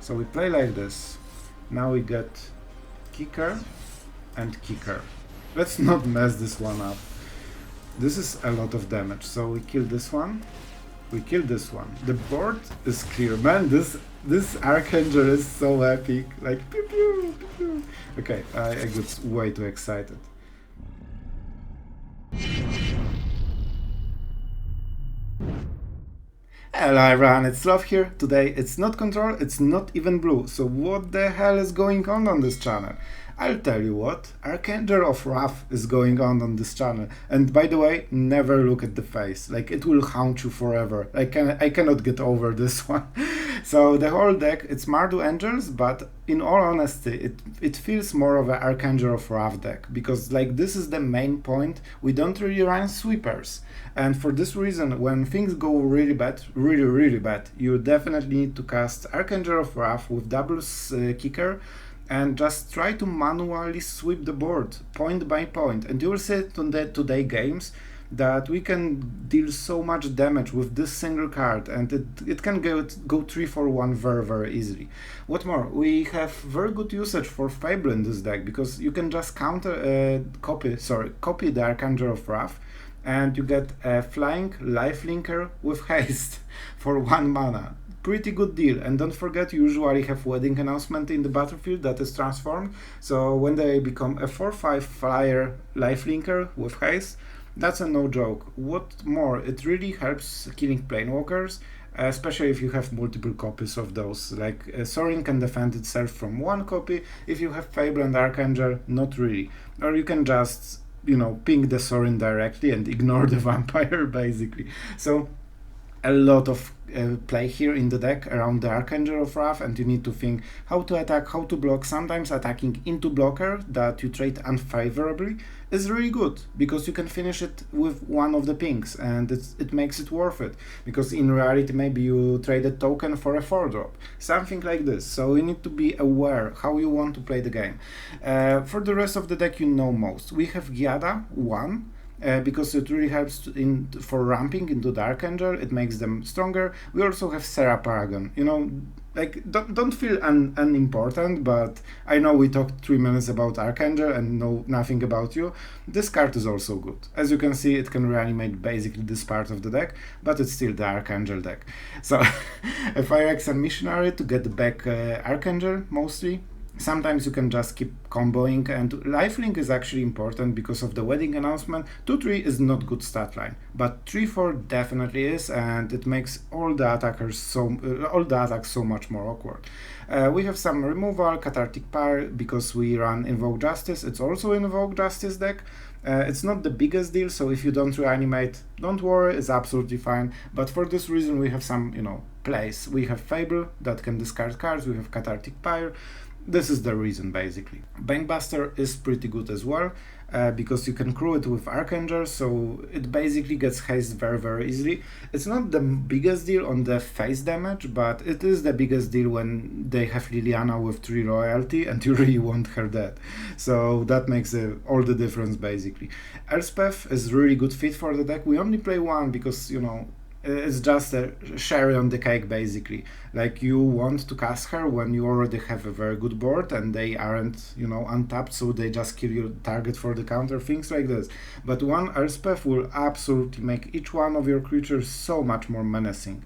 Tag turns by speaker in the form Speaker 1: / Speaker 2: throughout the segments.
Speaker 1: So we play like this. Now we get kicker and kicker. Let's not mess this one up. This is a lot of damage. So we kill this one. We kill this one. The board is clear. Man, this Archangel is so epic. Like, pew pew, pew pew. Okay, I got way too excited. Hello everyone, it's Sloth here. Today it's not control, it's not even blue. So what the hell is going on this channel? I'll tell you what, Archangel of Wrath is going on this channel. And by the way, never look at the face, like it will haunt you forever. I cannot get over this one. So the whole deck, it's Mardu Angels, but in all honesty, it feels more of an Archangel of Wrath deck, because like this is the main point, we don't really run sweepers. And for this reason, when things go really bad, really bad, you definitely need to cast Archangel of Wrath with double kicker, and just try to manually sweep the board point by point, and you will see today games that we can deal so much damage with this single card, and it can go 3-for-1 very easily. What more, we have very good usage for Fable in this deck, because you can just copy the Archangel of Wrath, and you get a flying lifelinker with haste for 1 mana. Pretty good deal. And don't forget, you usually have wedding announcement in the battlefield that is transformed, so when they become a 4/5 flyer lifelinker with haste, that's a no joke. What more, it really helps killing planewalkers, especially if you have multiple copies of those. Like Sorin can defend itself from 1 copy. If you have Fable and Archangel, not really. Or you can just, you know, ping the Sorin directly and ignore the vampire basically. So a lot of play here in the deck around the Archangel of Wrath, and you need to think how to attack, how to block. Sometimes attacking into blocker that you trade unfavorably is really good, because you can finish it with 1 of the pings, and it makes it worth it, because in reality maybe you trade a token for a 4-drop, something like this. So you need to be aware how you want to play the game. For the rest of the deck, you know most. We have Giada 1, because it really helps for ramping into the Archangel, it makes them stronger. We also have Serra Paragon, you know, like don't feel unimportant, but I know we talked 3 minutes about Archangel and know nothing about you. This card is also good. As you can see, it can reanimate basically this part of the deck, but it's still the Archangel deck. So a Phyrexian Missionary to get back Archangel mostly. Sometimes you can just keep comboing, and lifelink is actually important because of the wedding announcement. 2-3 is not good stat line, but 3-4 definitely is, and it makes all the attacks so much more awkward. We have some removal, Cathartic Pyre, because we run Invoke Justice. It's also an Invoke Justice deck. It's not the biggest deal, so if you don't reanimate, don't worry, it's absolutely fine. But for this reason, we have some, you know, plays. We have Fable that can discard cards. We have Cathartic Pyre. This is the reason, basically. Bankbuster is pretty good as well, because you can crew it with Archangel, so it basically gets haste very easily. It's not the biggest deal on the face damage, but it is the biggest deal when they have Liliana with 3 loyalty and you really want her dead. So that makes all the difference, basically. Elspeth is really good fit for the deck. We only play 1 because, you know, it's just a cherry on the cake, basically. Like, you want to cast her when you already have a very good board and they aren't, you know, untapped, so they just kill your target for the counter, things like this. But 1 Elspeth will absolutely make each one of your creatures so much more menacing.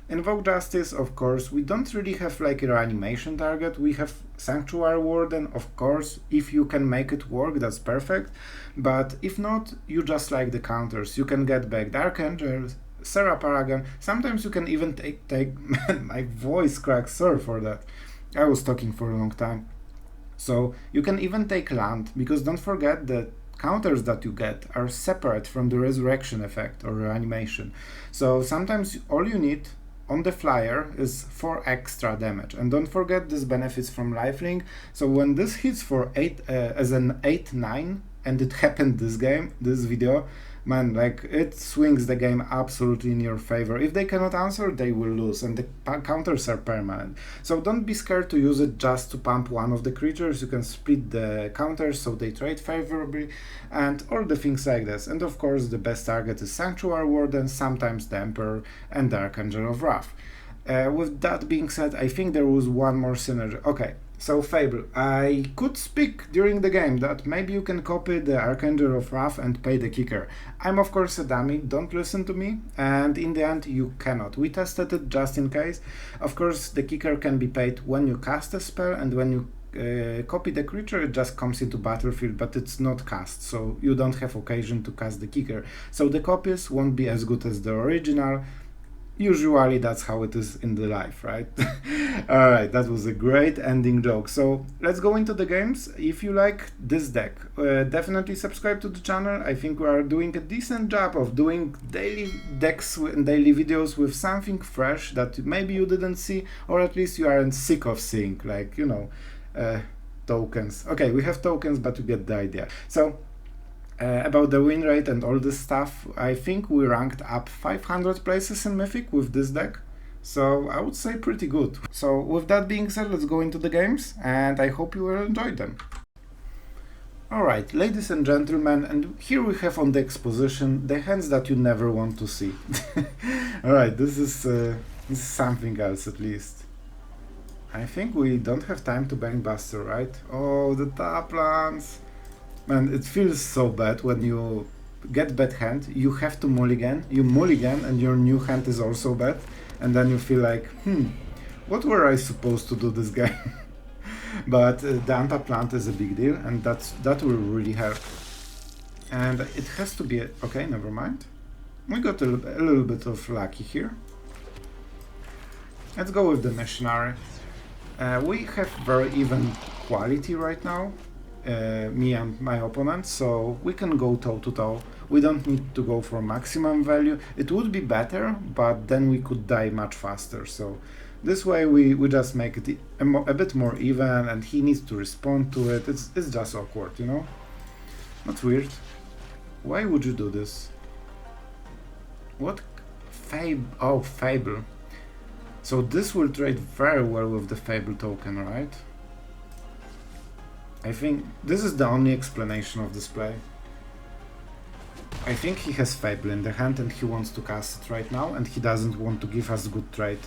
Speaker 1: Invoke Justice, of course, we don't really have like a reanimation target. We have Sanctuary Warden, of course. If you can make it work, that's perfect. But if not, you just like the counters. You can get back the Archangel, Serra Paragon. Sometimes you can even take man, my voice cracks, sorry for that. I was talking for a long time. So you can even take land, because don't forget that counters that you get are separate from the resurrection effect or reanimation. So sometimes all you need on the flyer is 4 extra damage, and don't forget this benefits from lifelink. So when this hits for 8 as an 8/9, and it happened this video, man, like, it swings the game absolutely in your favor. If they cannot answer, they will lose, and the counters are permanent. So don't be scared to use it just to pump 1 of the creatures. You can split the counters so they trade favorably, and all the things like this. And of course, the best target is Sanctuary Warden, sometimes the Emperor, and the Archangel of Wrath. With that being said, I think there was one more synergy. Okay, so Fable. I could speak during the game that maybe you can copy the Archangel of Wrath and pay the kicker. I'm of course a dummy, don't listen to me, and in the end you cannot. We tested it just in case. Of course the kicker can be paid when you cast a spell, and when you copy the creature it just comes into battlefield, but it's not cast, so you don't have occasion to cast the kicker. So the copies won't be as good as the original. Usually that's how it is in the life, right? Alright, that was a great ending joke. So let's go into the games. If you like this deck, definitely subscribe to the channel. I think we are doing a decent job of doing daily decks and daily videos with something fresh that maybe you didn't see, or at least you aren't sick of seeing, like, you know, tokens. Okay, we have tokens, but you get the idea. So about the win rate and all this stuff, I think we ranked up 500 places in Mythic with this deck, so I would say pretty good. So with that being said, let's go into the games, and I hope you will enjoy them. Alright, ladies and gentlemen, and here we have on the exposition the hands that you never want to see. Alright, this is something else at least. I think we don't have time to Bankbuster, right? Oh, the top lands! Man, it feels so bad when you get bad hand, you have to mulligan, you mulligan and your new hand is also bad, and then you feel like, what were I supposed to do this game? But the untapped land is a big deal, and that will really help. And it has to be, okay, never mind. We got a little bit of lucky here. Let's go with the Missionary. We have very even quality right now. Me and my opponent, so we can go toe to toe. We don't need to go for maximum value. It would be better, but then we could die much faster. So this way we just make it a bit more even, and he needs to respond to it. It's just awkward, you know? That's weird. Why would you do this? What? Oh, Fable. So this will trade very well with the Fable token, right? I think this is the only explanation of this play. I think he has Fable in the hand and he wants to cast it right now, and he doesn't want to give us good trade.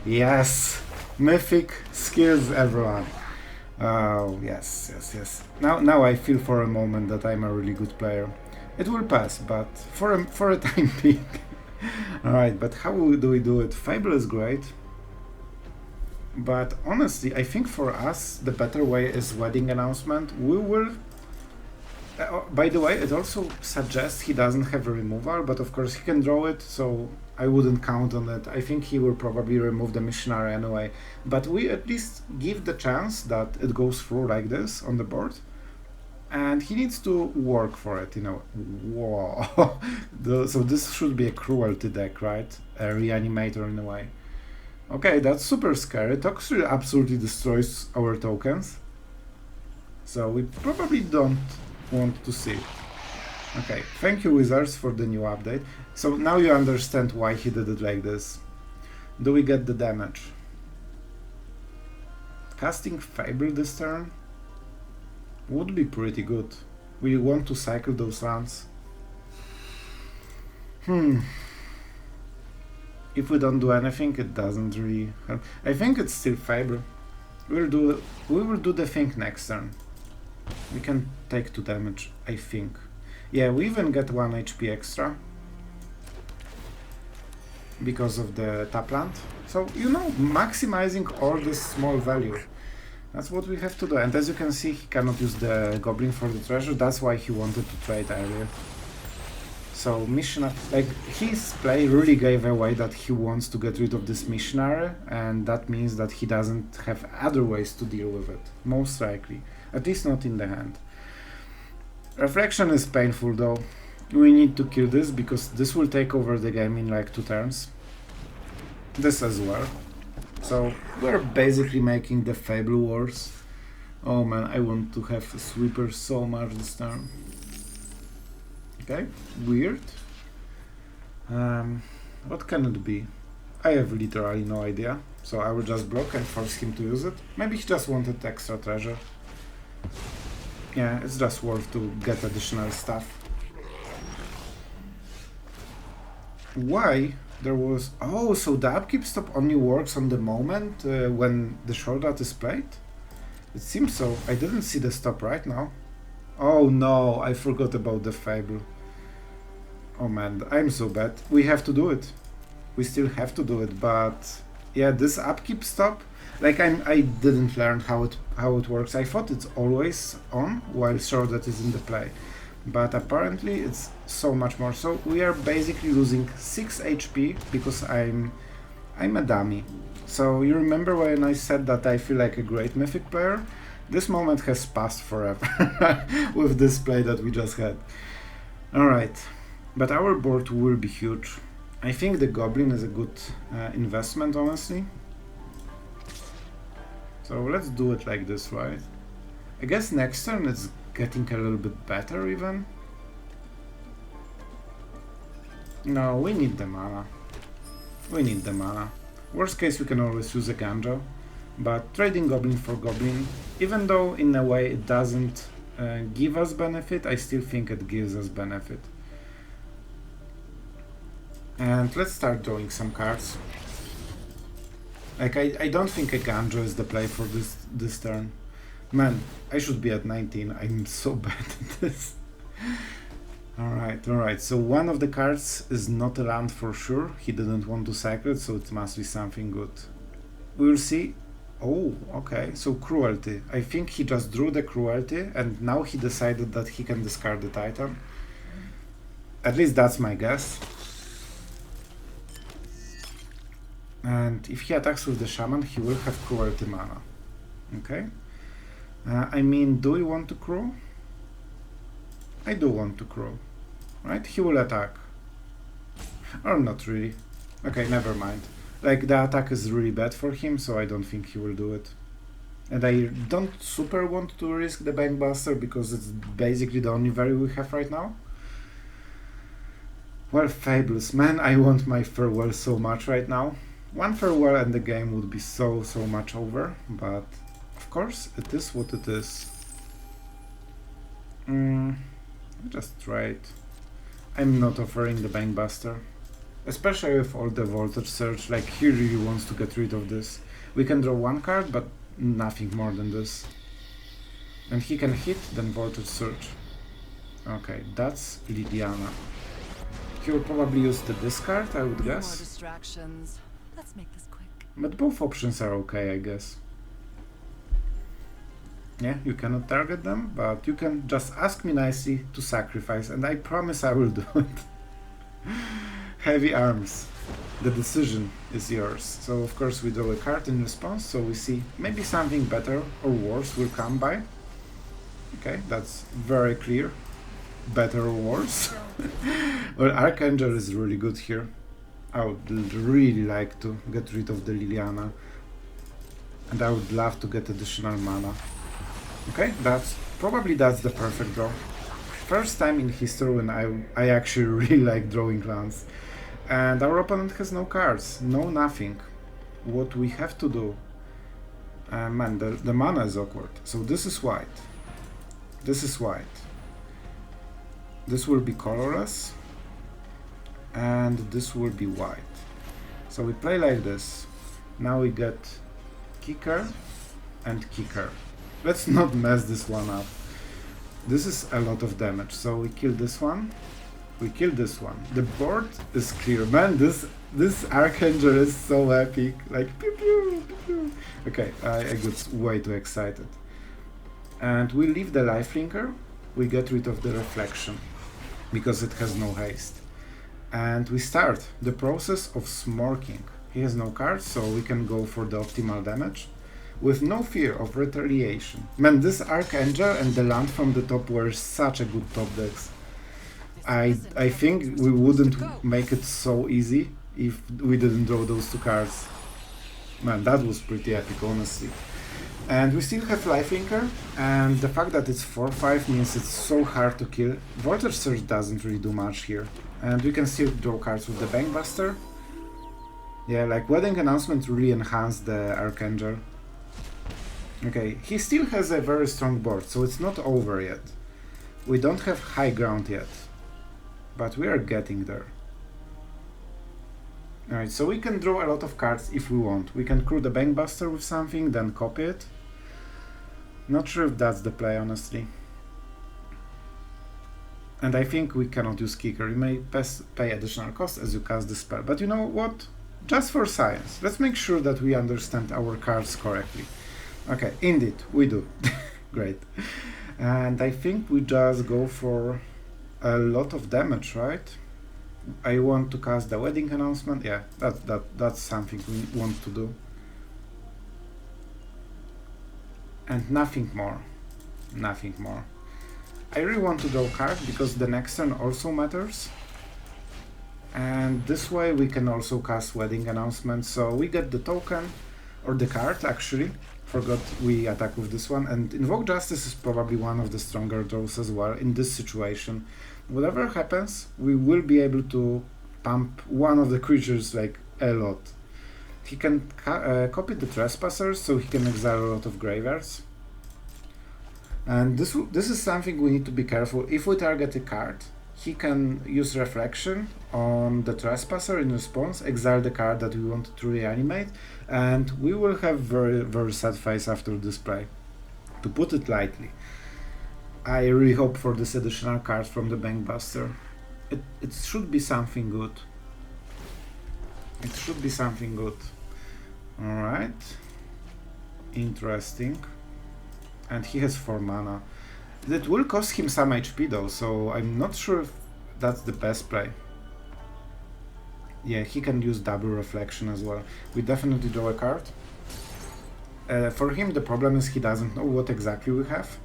Speaker 1: Yes! Mythic skills, everyone! Oh, yes, yes, yes. Now I feel for a moment that I'm a really good player. It will pass, but for a time being. Alright, but how do we do it? Fable is great. But honestly, I think for us the better way is wedding announcement. We will... by the way, it also suggests he doesn't have a removal, but of course he can draw it, so I wouldn't count on it. I think he will probably remove the Missionary anyway. But we at least give the chance that it goes through like this on the board. And he needs to work for it, you know. Whoa! So this should be a cruelty deck, right? A reanimator in a way. Okay, that's super scary. Toxtril absolutely destroys our tokens. So we probably don't want to see it. Okay, thank you Wizards for the new update. So now you understand why he did it like this. Do we get the damage? Casting Fable this turn would be pretty good. We want to cycle those runs. If we don't do anything, it doesn't really help. I think it's still Fable. We will do the thing next turn. We can take 2 damage, I think. Yeah, we even get 1 HP extra because of the tap land. So, you know, maximizing all this small value. That's what we have to do. And as you can see, he cannot use the Goblin for the treasure. That's why he wanted to trade earlier. So Missionary, like, his play really gave away that he wants to get rid of this Missionary, and that means that he doesn't have other ways to deal with it, most likely. At least not in the hand. Reflection is painful though. We need to kill this because this will take over the game in like 2 turns. This as well. So we're basically making the Fable wars. Oh man, I want to have a sweeper so much this turn. Okay, weird. What can it be? I have literally no idea, so I will just block and force him to use it. Maybe he just wanted extra treasure. Yeah, it's just worth to get additional stuff. Why There was... Oh, so the upkeep stop only works on the moment when the short art is played? It seems so. I didn't see the stop right now. Oh no, I forgot about the Fable. Oh man, I'm so bad. We have to do it. We still have to do it, but... Yeah, this upkeep stop... Like, I didn't learn how it works. I thought it's always on while short art is in the play. But apparently it's so much more. So we are basically losing 6 HP because I'm a dummy. So you remember when I said that I feel like a great Mythic player? This moment has passed forever with this play that we just had. Alright, but our board will be huge. I think the Goblin is a good investment, honestly. So let's do it like this, right? I guess next turn it's getting a little bit better even. No, we need the mana. We need the mana. Worst case we can always use Eiganjo, but trading Goblin for Goblin, even though in a way it doesn't give us benefit, I still think it gives us benefit. And let's start drawing some cards. Like, I don't think Eiganjo is the play for this turn. Man, I should be at 19, I'm so bad at this. Alright, so one of the cards is not a land for sure. He didn't want to sack it, so it must be something good. We'll see. Oh, okay, so Cruelty. I think he just drew the Cruelty, and now he decided that he can discard the Titan. At least that's my guess. And if he attacks with the Shaman, he will have Cruelty mana. Okay? I mean, do we want to Cruel? I do want to Cruel. Right? He will attack. Or not really. Okay, never mind. Like, the attack is really bad for him, so I don't think he will do it. And I don't super want to risk the Bankbuster, because it's basically the only value we have right now. Well, Fables. Man, I want my Farewell so much right now. One Farewell and the game would be so much over, but of course it is what it is. Just trade. I'm not offering the Bankbuster, especially with all the Voltage Surge. Like, he really wants to get rid of this. We can draw one card, but nothing more than this. And he can hit, then Voltage Surge. Okay, that's Liliana. He will probably use the discard, I would guess.
Speaker 2: More distractions. Let's make this quick.
Speaker 1: But both options are okay, I guess. Yeah, you cannot target them, but you can just ask me nicely to sacrifice, and I promise I will do it. Heavy Arms. The decision is yours. So of course we draw a card in response, so we see maybe something better or worse will come by. Okay, that's very clear. Better or worse. Well, Archangel is really good here. I would really like to get rid of the Liliana, and I would love to get additional mana. Okay, that's the perfect draw. First time in history when I actually really like drawing lands. And our opponent has no cards, no nothing. What we have to do... man, the mana is awkward. So this is white. This is white. This will be colorless. And this will be white. So we play like this. Now we get kicker and kicker. Let's not mess this one up. This is a lot of damage. So we kill this one. We kill this one. The board is clear. Man, this Archangel is so epic. Like, pew pew, pew pew. Okay, I got way too excited. And we leave the lifelinker. We get rid of the reflection, because it has no haste. And we start the process of smorking. He has no cards, so we can go for the optimal damage with no fear of retaliation. Man, this Archangel and the land from the top were such a good top decks. I think we wouldn't make it so easy if we didn't draw those two cards. Man, that was pretty epic, honestly. And we still have lifelinker, and the fact that it's 4/5 means it's so hard to kill. Voltage Surge doesn't really do much here. And we can still draw cards with the Bankbuster. Yeah, like Wedding Announcement really enhanced the Archangel. Okay, he still has a very strong board, so it's not over yet. We don't have high ground yet, but we are getting there. Alright, so we can draw a lot of cards if we want. We can crew the Bankbuster with something, then copy it. Not sure if that's the play, honestly. And I think we cannot use Kicker. You may pay additional cost as you cast the spell. But you know what? Just for science, let's make sure that we understand our cards correctly. Okay, indeed, we do. Great. And I think we just go for a lot of damage, right? I want to cast the wedding announcement. Yeah, that's something we want to do. And nothing more. Nothing more. I really want to draw a card because the next turn also matters. And this way we can also cast wedding announcement. So we get the token, or the card actually. Forgot we attack with this one. And Invoke Justice is probably one of the stronger draws as well in this situation. Whatever happens, we will be able to pump one of the creatures like a lot. He can copy the Trespassers, so he can exile a lot of graveyards. And this is something we need to be careful. If we target a card, he can use Reflection on the Trespasser in response, exile the card that we wanted to reanimate, and we will have very sad face after this play, to put it lightly. I really hope for this additional card from the Bankbuster. It should be something good. It should be something good. Alright. Interesting. And he has 4 mana. That will cost him some HP though, so I'm not sure if that's the best play. Yeah, he can use double reflection as well. We definitely draw a card. For him the problem is he doesn't know what exactly we have.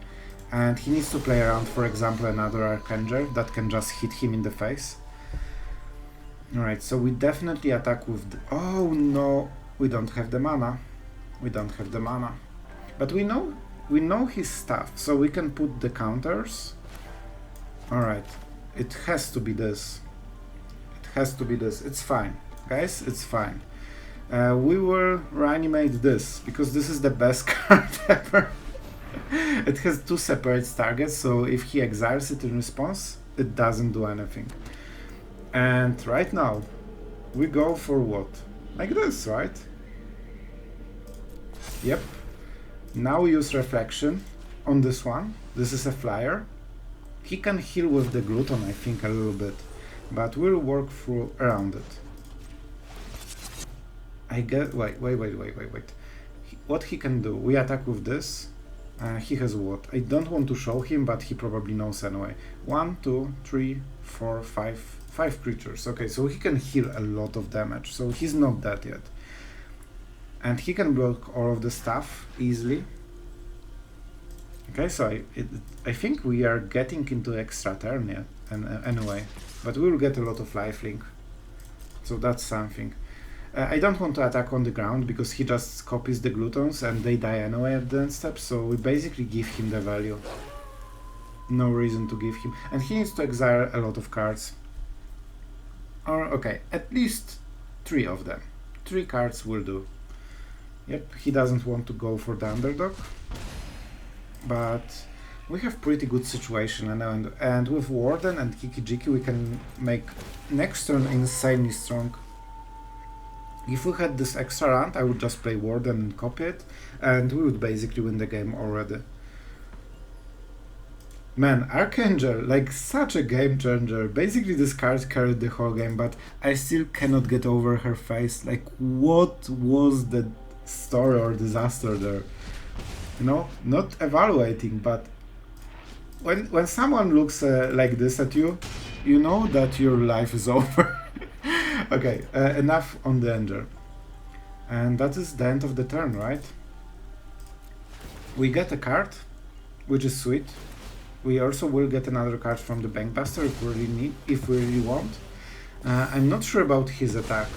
Speaker 1: And he needs to play around, for example, another Archangel that can just hit him in the face. Alright, so we definitely attack with the... Oh no, we don't have the mana. We don't have the mana. But we know his stuff, so we can put the counters. Alright, it has to be this. It has to be this. It's fine, guys, it's fine. We will reanimate this, because this is the best card ever. It has 2 separate targets, so if he exiles it in response, it doesn't do anything. And right now, we go for what? Like this, right? Yep. Now we use Reflection on this one. This is a flyer. He can heal with the Gluton, I think, a little bit, but we'll work through around it. I get... Wait. What he can do? We attack with this. He has what? I don't want to show him, but he probably knows anyway. 1, 2, 3, 4, 5. 5 creatures. Okay, so he can heal a lot of damage, so he's not dead yet. And he can block all of the stuff easily. Okay, so I think we are getting into extra turn yet, anyway. But we will get a lot of lifelink. So that's something. I don't want to attack on the ground because he just copies the Glutons and they die anyway at the end step, so we basically give him the value. No reason to give him. And he needs to exile a lot of cards. Or, okay, at least 3 of them. 3 cards will do. Yep, he doesn't want to go for the underdog. But we have pretty good situation, and with Warden and Kiki-Jiki we can make next turn insanely strong. If we had this extra round, I would just play Warden and copy it, and we would basically win the game already. Man, Archangel, like such a game changer. Basically this card carried the whole game, but I still cannot get over her face. Like, what was the story or disaster there? You know, not evaluating, but when someone looks like this at you, you know that your life is over. Okay, enough on the Danger. And that is the end of the turn, right? We get a card, which is sweet. We also will get another card from the Bankbuster if we really want. I'm not sure about his attack.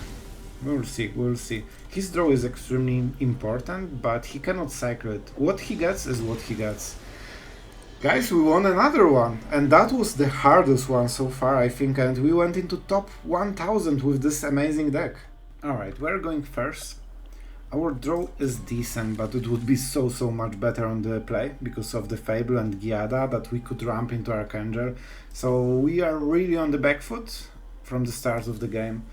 Speaker 1: We'll see. His draw is extremely important, but he cannot cycle it. What he gets is what he gets. Guys, we won another one, and that was the hardest one so far, I think, and we went into top 1000 with this amazing deck. Alright, we're going first. Our draw is decent, but it would be so much better on the play, because of the Fable and Giada that we could ramp into Archangel. So we are really on the back foot from the start of the game.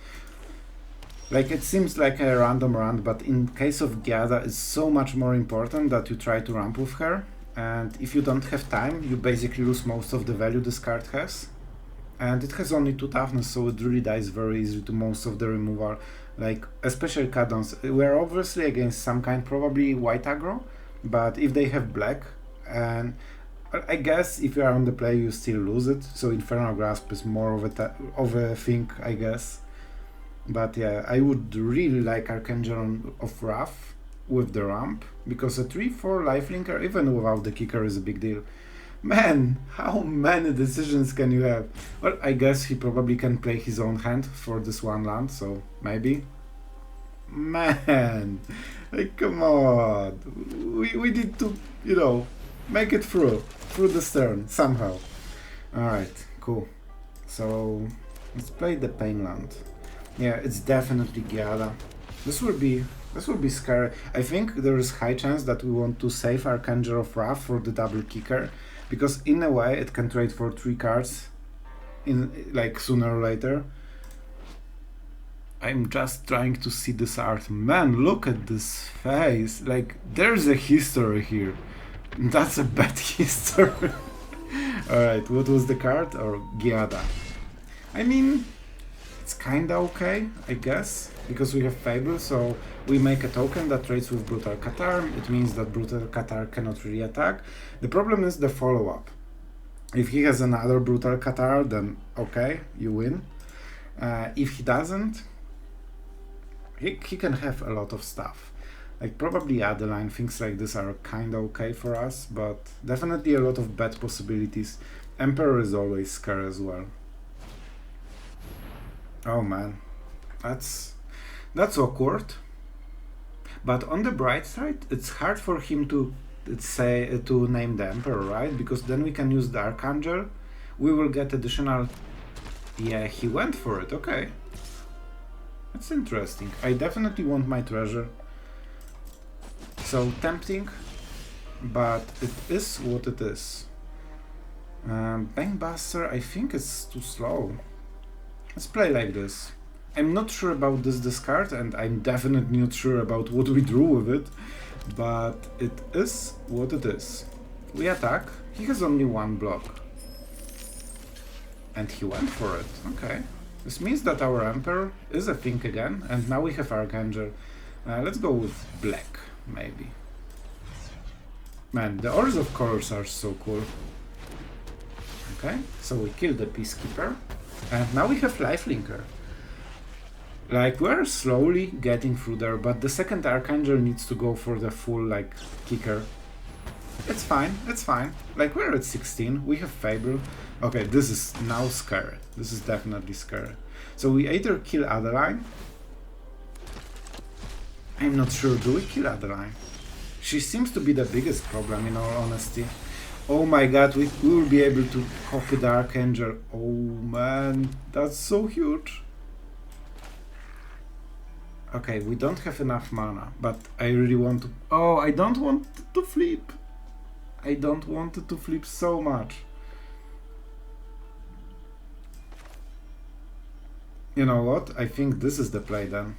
Speaker 1: Like, it seems like a random run, but in case of Giada, it's so much more important that you try to ramp with her. And if you don't have time, you basically lose most of the value this card has. And it has only 2 toughness, so it really dies very easily to most of the removal. Like, especially Cadons. We're obviously against some kind, probably white aggro, but if they have black, and I guess if you are on the play, you still lose it. So Infernal Grasp is more of a thing, I guess. But yeah, I would really like Archangel of Wrath with the ramp, because a 3-4 lifelinker, even without the kicker, is a big deal. Man, how many decisions can you have? Well, I guess he probably can play his own hand for this one land, so maybe. Man, like, come on. We need to, you know, make it through this turn, somehow. Alright, cool. So, let's play the Pain land. Yeah, it's definitely Giada. This will be scary. I think there is high chance that we want to save Archangel of Wrath for the double kicker, because in a way it can trade for 3 cards in, like, sooner or later. I'm just trying to see this art. Man, look at this face. Like, there's a history here. That's a bad history. Alright, what was the card? Or Giada. I mean, it's kinda okay, I guess, because we have Fable, so we make a token that trades with Brutal Cathar. It means that Brutal Cathar cannot really attack. The problem is the follow-up. If he has another Brutal Cathar, then okay, you win. If he doesn't, he can have a lot of stuff. Like, probably Adeline, things like this are kinda okay for us, but definitely a lot of bad possibilities. Emperor is always scary as well. Oh man, that's awkward. But on the bright side, it's hard for him to name the Emperor, right? Because then we can use the Archangel. We will get additional. Yeah, he went for it. Okay, that's interesting. I definitely want my treasure. So tempting, but it is what it is. Bankbuster, I think it's too slow. Let's play like this. I'm not sure about this discard, and I'm definitely not sure about what we drew with it, but it is what it is. We attack. He has only 1 block. And he went for it. Okay. This means that our Emperor is a thing again, and now we have Archangel. Let's go with black, maybe. Man, the Ores of Colors are so cool. Okay, so we kill the Peacekeeper. And now we have Lifelinker. Like, we're slowly getting through there, but the second Archangel needs to go for the full, like, kicker. It's fine, it's fine. Like, we're at 16, we have Fable. Okay, this is now scary. This is definitely scary. So we either kill Adeline. I'm not sure, do we kill Adeline? She seems to be the biggest problem, in all honesty. Oh my god, we will be able to copy the Archangel. Oh man, that's so huge. Okay, we don't have enough mana, but I really want to... Oh, I don't want to flip. I don't want it to flip so much. You know what? I think this is the play then.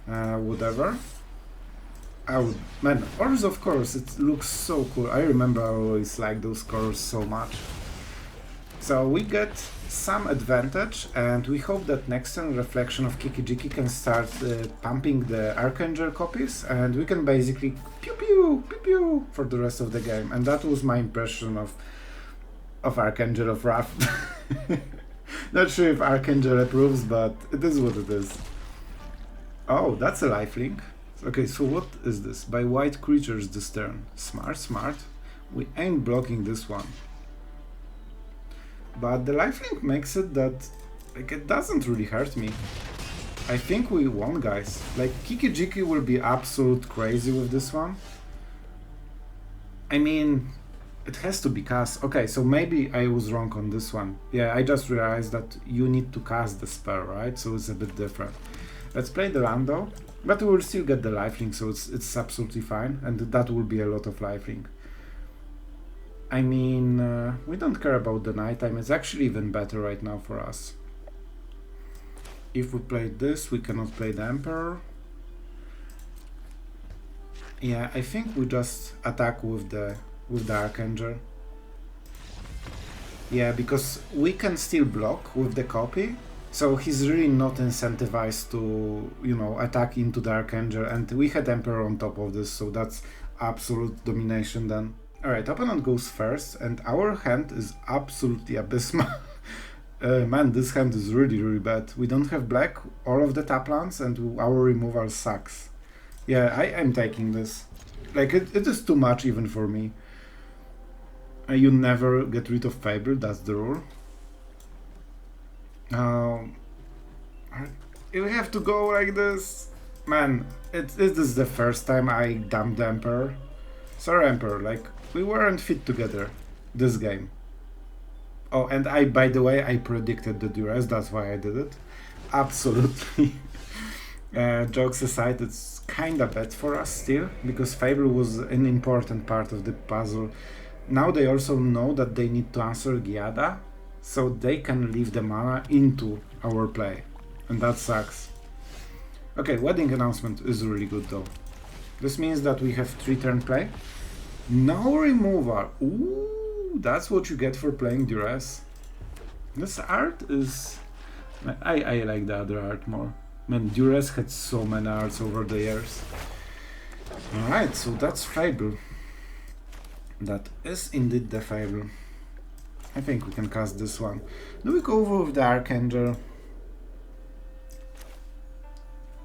Speaker 1: Whatever. Man, Ores of course, it looks so cool. I remember I always liked those colors so much. So we get some advantage, and we hope that next turn Reflection of Kiki-Jiki can start pumping the Archangel copies, and we can basically pew pew pew pew for the rest of the game. And that was my impression of Archangel of Wrath. Not sure if Archangel approves, but it is what it is. Oh, that's a lifelink. Okay, so what is this? By white creatures this turn. Smart, smart. We ain't blocking this one. But the lifelink makes it that, like, it doesn't really hurt me. I think we won, guys. Like, Kiki-Jiki will be absolute crazy with this one. I mean, it has to be cast. Okay, so maybe I was wrong on this one. Yeah, I just realized that you need to cast the spell, right? So it's a bit different. Let's play the Lando. But we will still get the lifelink, so it's absolutely fine, and that will be a lot of lifelink. I mean, we don't care about the nighttime, it's actually even better right now for us. If we play this, we cannot play the Emperor. Yeah, I think we just attack with the Archangel. Yeah, because we can still block with the copy, so he's really not incentivized to, you know, attack into the Archangel, and we had Emperor on top of this, so that's absolute domination then. Alright, opponent goes first, and our hand is absolutely abysmal. Man, this hand is really bad. We don't have black, all of the tap lands, and our removal sucks. Yeah, I am taking this. Like, it is too much even for me. You never get rid of Fable, that's the rule. You have to go like this. Man, it is the first time I dumped the Emperor. Sorry, Emperor, like, we weren't fit together this game. Oh, and by the way, I predicted the duress, that's why I did it. Absolutely. Jokes aside, it's kinda bad for us still, because Fable was an important part of the puzzle. Now they also know that they need to answer Giada, so they can leave the mana into our play, and that sucks. Okay, Wedding Announcement is really good though. This means that we have 3-turn play. No removal. Ooh, that's what you get for playing Duress. This art is... I like the other art more. Man, Duress had so many arts over the years. Alright, so that's Fable. That is indeed the Fable. I think we can cast this one. Do we go over with the Archangel?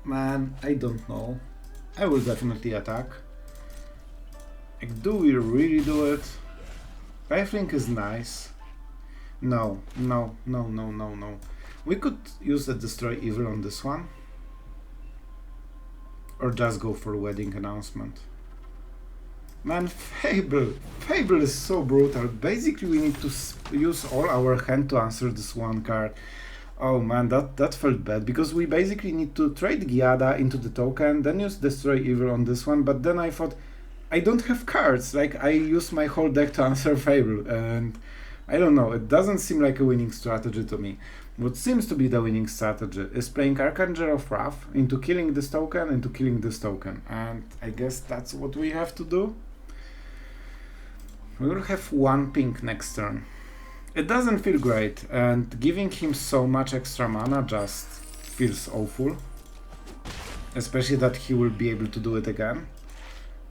Speaker 1: Man, I don't know. I will definitely attack. Like, do we really do it? Lifelink is nice. No. We could use the Destroy Evil on this one. Or just go for Wedding Announcement. Man, Fable is so brutal. Basically, we need to use all our hand to answer this one card. Oh man, that felt bad, because we basically need to trade Giada into the token, then use Destroy Evil on this one, but then I thought, I don't have cards, like I use my whole deck to answer Fable, and I don't know, it doesn't seem like a winning strategy to me. What seems to be the winning strategy is playing Archangel of Wrath into killing this token, and I guess that's what we have to do. We will have 1 pink next turn. It doesn't feel great, and giving him so much extra mana just feels awful. Especially that he will be able to do it again.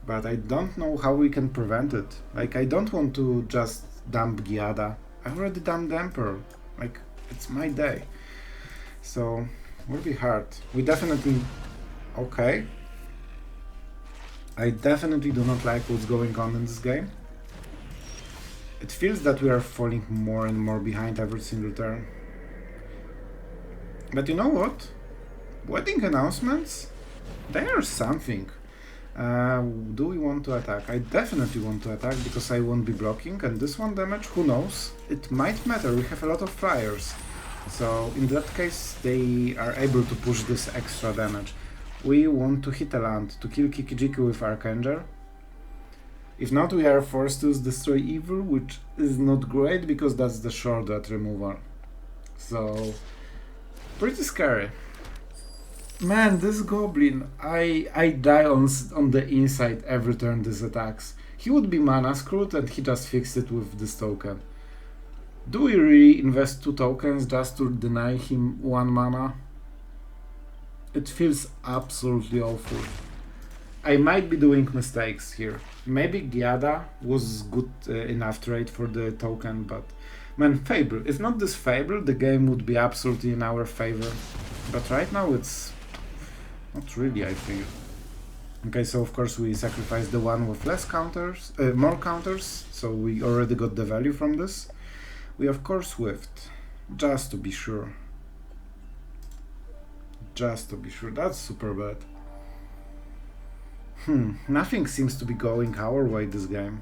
Speaker 1: But I don't know how we can prevent it. Like, I don't want to just dump Giada. I already dumped the Emperor. Like, it's my day. So, it will be hard. We definitely... Okay. I definitely do not like what's going on in this game. It feels that we are falling more and more behind every single turn. But you know what? Wedding Announcements? They are something. Do we want to attack? I definitely want to attack because I won't be blocking, and this one damage, who knows? It might matter, we have a lot of flyers. So in that case they are able to push this extra damage. We want to hit a land to kill Kikijiki with Archangel. If not, we are forced to use Destroy Evil, which is not great because that's the short that removal. So, pretty scary. Man, this goblin, I die on the inside every turn this attacks. He would be mana screwed and he just fixed it with this token. Do we really invest 2 tokens just to deny him 1 mana? It feels absolutely awful. I might be doing mistakes here. Maybe Giada was good enough trade for the token, but... Man, Fable. If not this Fable, the game would be absolutely in our favor. But right now it's... not really, I feel. Okay, so of course we sacrificed the one with less counters, more counters, so we already got the value from this. We of course whiffed, just to be sure. Just to be sure, that's super bad. Nothing seems to be going our way this game.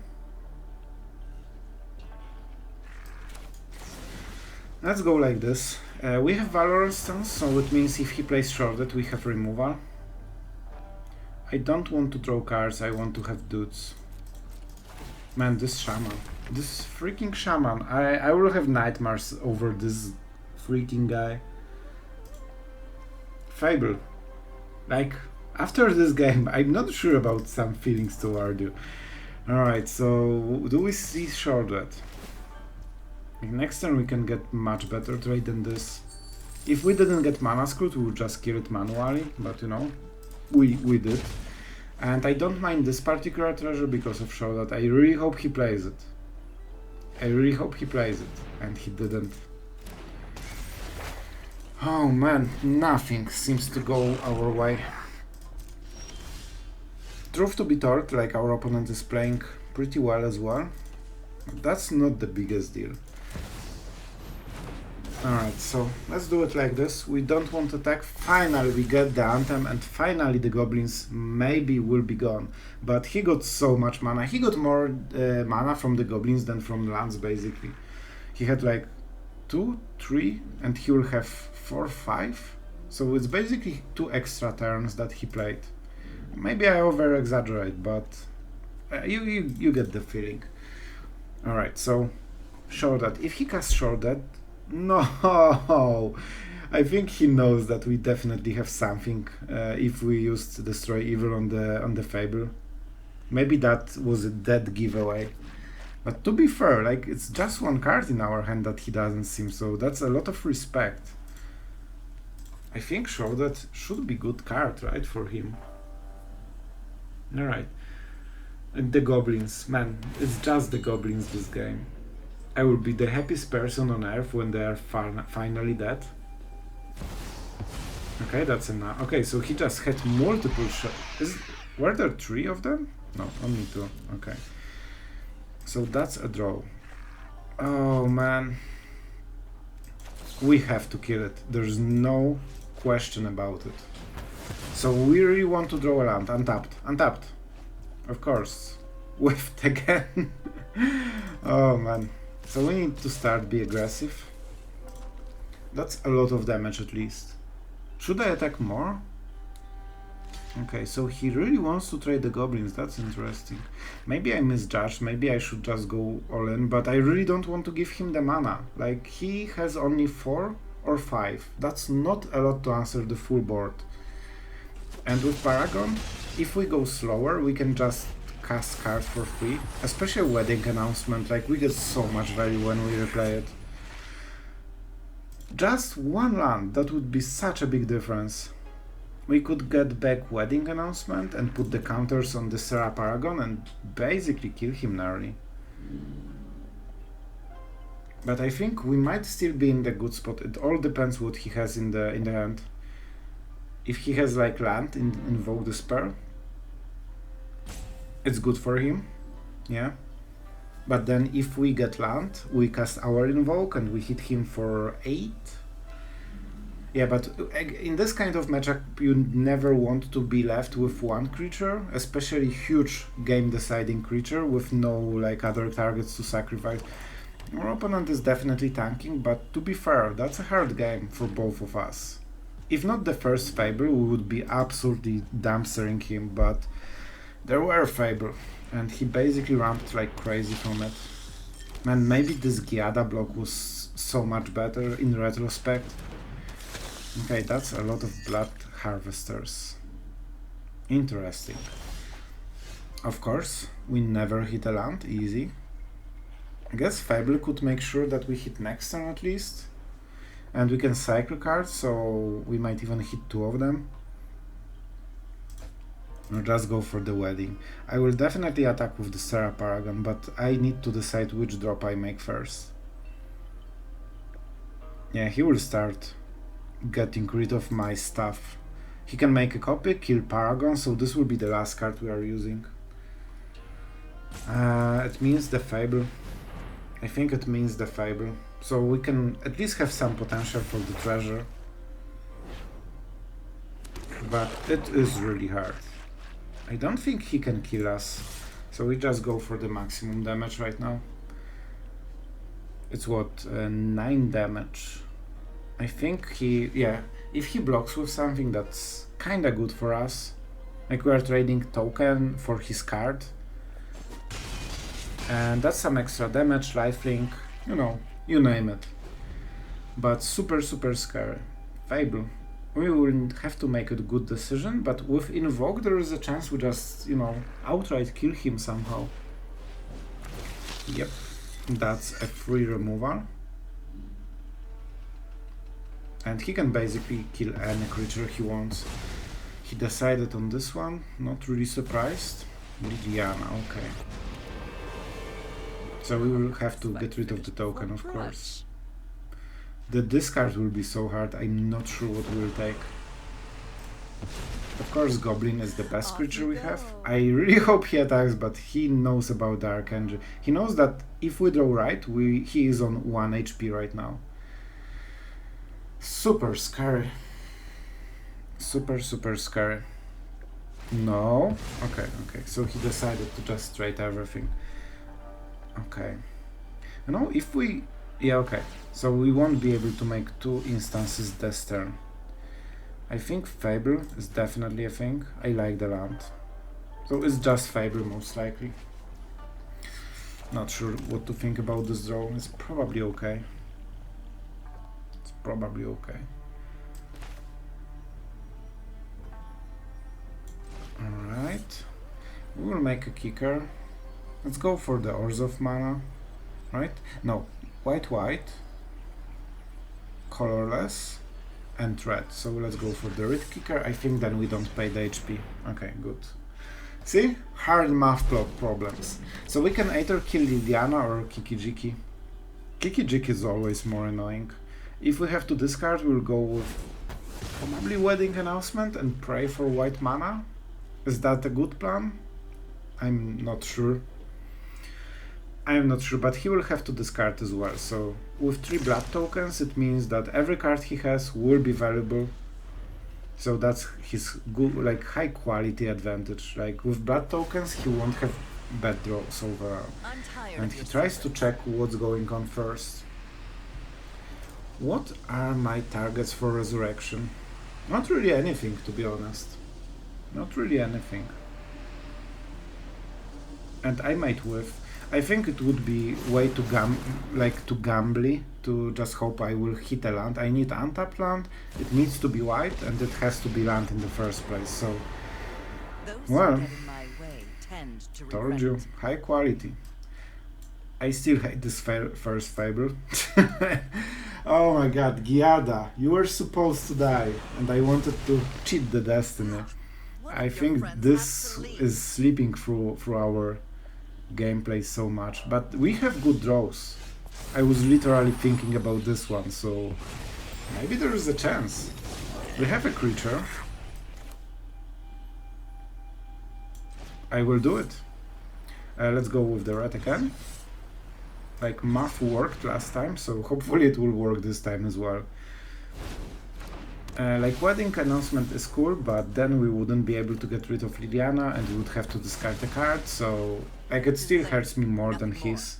Speaker 1: Let's go like this. We have Valorous Stance, so it means if he plays shorted we have removal. I don't want to draw cards, I want to have dudes. Man, this Shaman. This freaking Shaman. I will have nightmares over this freaking guy. Fable. Like, after this game, I'm not sure about some feelings toward you. Alright, so do we see Shortlet? Next turn we can get much better trade than this. If we didn't get Mana Scroot, we would just kill it manually, but you know, we did. And I don't mind this particular treasure because of Shortlet. I really hope he plays it. I really hope he plays it, and he didn't. Oh man, nothing seems to go our way. Truth to be told, like, our opponent is playing pretty well as well. That's not the biggest deal. Alright, so let's do it like this. We don't want to attack. Finally we get the Anthem, and finally the goblins maybe will be gone. But he got so much mana. He got more mana from the goblins than from lands, basically. He had like 2, 3, and he will have 4, 5. So it's basically 2 extra turns that he played. Maybe I over-exaggerate, but you get the feeling. Alright, so Shortlet. If he casts Shortlet, no, I think he knows that we definitely have something if we used Destroy Evil on the Fable. Maybe that was a dead giveaway. But to be fair, like, it's just 1 card in our hand that he doesn't seem, so that's a lot of respect. I think Shortlet should be good card, right, for him. Alright. And the goblins, man, it's just the goblins this game. I will be the happiest person on earth when they are finally dead. Okay, that's enough. Okay, so he just had multiple shots. Were there 3 of them? No, only 2. Okay. So that's a draw. Oh man. We have to kill it. There's no question about it. So we really want to draw a land. Untapped. Untapped. Of course. Whiffed again. Oh man. So we need to start be aggressive. That's a lot of damage at least. Should I attack more? Okay, so he really wants to trade the goblins. That's interesting. Maybe I misjudged. Maybe I should just go all in. But I really don't want to give him the mana. Like, he has only 4 or 5. That's not a lot to answer the full board. And with Paragon, if we go slower, we can just cast cards for free. Especially Wedding Announcement, like, we get so much value when we replay it. Just 1 land, that would be such a big difference. We could get back Wedding Announcement and put the counters on the Serra Paragon and basically kill him early. But I think we might still be in the good spot. It all depends what he has in the end. If he has like land, Invoke Despair, it's good for him, yeah. But then if we get land, we cast our Invoke and we hit him for 8. Yeah, but in this kind of matchup, you never want to be left with 1 creature, especially huge game-deciding creature with no like other targets to sacrifice. Our opponent is definitely tanking, but to be fair, that's a hard game for both of us. If not the first Fable, we would be absolutely dumpstering him, but there were Fable, and he basically ramped like crazy from it. Man, maybe this Giada block was so much better in retrospect. Okay, that's a lot of Blood Harvesters. Interesting. Of course, we never hit a land, easy. I guess Fable could make sure that we hit next turn at least. And we can cycle cards, so we might even hit 2 of them. Or just go for the Wedding. I will definitely attack with the Serra Paragon, but I need to decide which drop I make first. Yeah, he will start getting rid of my stuff. He can make a copy, kill Paragon, so this will be the last card we are using. It means the Fable. I think it means the Fable. So we can at least have some potential for the treasure. But it is really hard. I don't think he can kill us. So we just go for the maximum damage right now. It's what, 9 damage. I think he, yeah, if he blocks with something, that's kinda good for us. Like, we are trading token for his card. And that's some extra damage, lifelink, you know, you name it. But super, super scary. Fable. we will have to make a good decision, but with Invoke there is a chance we just, you know, outright kill him somehow. Yep, that's a free removal. And he can basically kill any creature he wants. He decided on this one, not really surprised. Lydiana, okay. So we will have to get rid of the token, of course. The discard will be so hard, I'm not sure what we'll take. Of course, Goblin is the best creature we have. I really hope he attacks, but he knows about the Archangel. He knows that if we draw right, he is on 1 HP right now. Super scary. Super scary. No? Okay, so he decided to just trade everything. Okay. You know, if we... Yeah, okay. So we won't be able to make 2 instances this turn. I think Fable is definitely a thing. I like the land. So it's just Fable most likely. Not sure what to think about this draw. It's probably okay. It's probably okay. Alright. We will make a kicker. Let's go for the Ores of Mana. Right? No. White, colorless, and red. So let's go for the red kicker. I think then we don't pay the HP. Okay, good. See? Hard math problems. So we can either kill Lydiana or Kiki-Jiki. Kiki-Jiki is always more annoying. If we have to discard, we'll go with probably Wedding Announcement and pray for white mana. Is that a good plan? I'm not sure. I'm not sure, but he will have to discard as well. So with 3 blood tokens, it means that every card he has will be valuable. So that's his good, like high quality advantage. Like with blood tokens, he won't have bad draws overall. And he tries to check what's going on first. What are my targets for Resurrection? Not really anything, to be honest. Not really anything. And I might whiff. I think it would be way too gambly to just hope I will hit a land. I need untapped land, it needs to be white, and it has to be land in the first place, so... Well, told you, high quality. I still hate this first Fable. Oh my god, Giada, you were supposed to die, and I wanted to cheat the destiny. I think this is sleeping through our gameplay so much, but we have good draws. I was literally thinking about this one, so maybe there is a chance. We have a creature. I will do it. Let's go with the red again. Like, math worked last time, so hopefully it will work this time as well. Like, Wedding Announcement is cool, but then we wouldn't be able to get rid of Liliana and we would have to discard a card, so like it still hurts me more than his.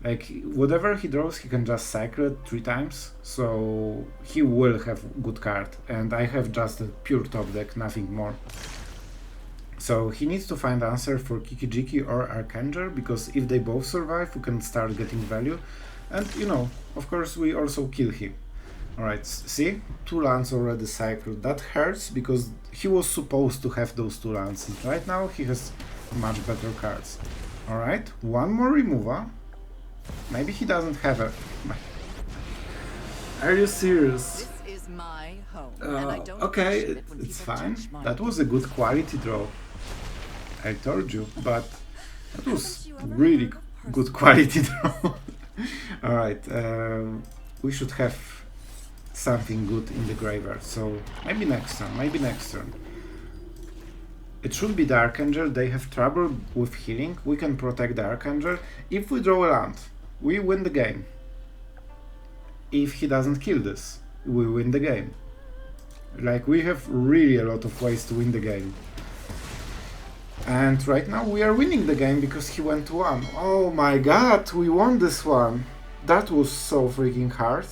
Speaker 1: Like, whatever he draws, he can just cycle it 3 times, so he will have good card, and I have just a pure top deck, nothing more. So he needs to find answer for Kiki-Jiki or Archangel, because if they both survive, we can start getting value, and you know, of course we also kill him. Alright, see? 2 lands already cycled. That hurts because he was supposed to have those 2 lands, and right now he has much better cards. Alright, 1 more removal. Maybe he doesn't have a... Are you serious?
Speaker 2: This is my home, and I don't
Speaker 1: okay,
Speaker 2: appreciate it when
Speaker 1: it's
Speaker 2: people
Speaker 1: fine.
Speaker 2: touch mine.
Speaker 1: That was a good quality draw. I told you, but that was really good quality draw. Alright, we should have something good in the graveyard, so maybe next turn. It should be the Archangel. They have trouble with healing. We can protect the Archangel. If we draw a land, we win the game. If he doesn't kill this, we win the game. Like, we have really a lot of ways to win the game. And right now we are winning the game because he went to 1. Oh my god, we won this one. That was so freaking hard.